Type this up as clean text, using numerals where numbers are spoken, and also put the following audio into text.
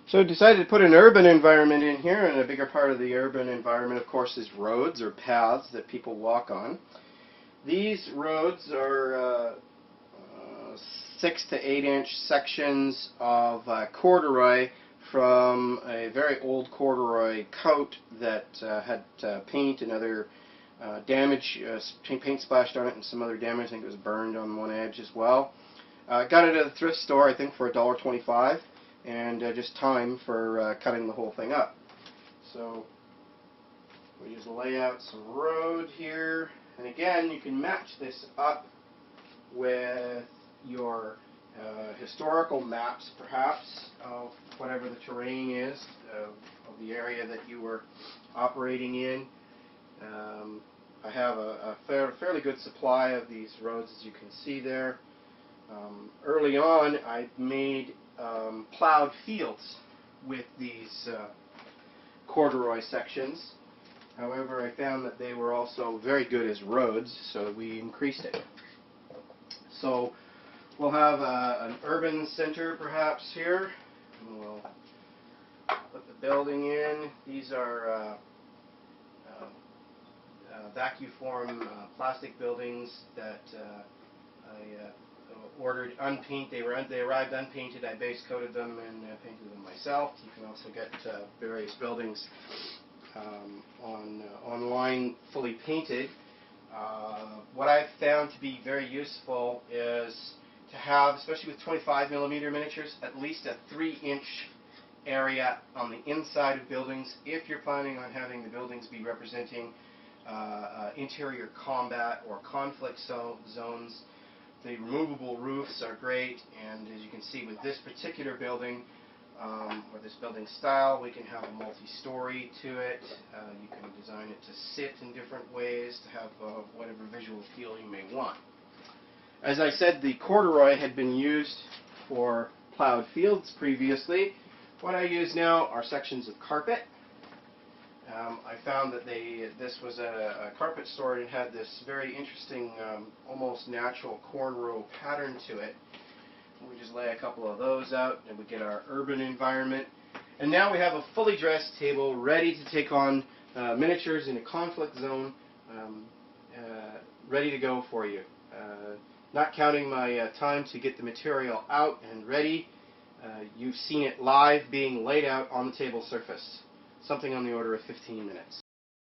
So I decided to put an urban environment in here, and a bigger part of the urban environment, of course, is roads or paths that people walk on. These roads are 6 to 8 inch sections of corduroy from a very old corduroy coat that had paint and other damage, paint splashed on it and some other damage. I think it was burned on one edge as well. Got it at a thrift store, I think, for $1.25, and just time for cutting the whole thing up. So we just lay out some road here, and again, you can match this up with your historical maps, perhaps, of whatever the terrain is, of the area that you were operating in. I have a fairly good supply of these roads, as you can see there. Early on, I made plowed fields with these corduroy sections. However, I found that they were also very good as roads, so we increased it. So we'll have an urban center perhaps here, and we'll put the building in. These are vacuum-form plastic buildings that I ordered unpainted. They arrived unpainted. I base coated them and painted them myself. You can also get various buildings online fully painted. What I've found to be very useful is to have, especially with 25mm miniatures, at least a 3-inch area on the inside of buildings if you're planning on having the buildings be representing interior combat or conflict zones. The removable roofs are great, and as you can see with this particular building, or this building style, we can have a multi-story to it. You can design it to sit in different ways to have whatever visual feel you may want. As I said, the corduroy had been used for plowed fields previously. What I use now are sections of carpet. I found that this was a carpet store, and it had this very interesting, almost natural cornrow pattern to it. We just lay a couple of those out, and we get our urban environment. And now we have a fully dressed table ready to take on miniatures in a conflict zone, ready to go for you. Not counting my time to get the material out and ready, you've seen it live being laid out on the table surface. Something on the order of 15 minutes.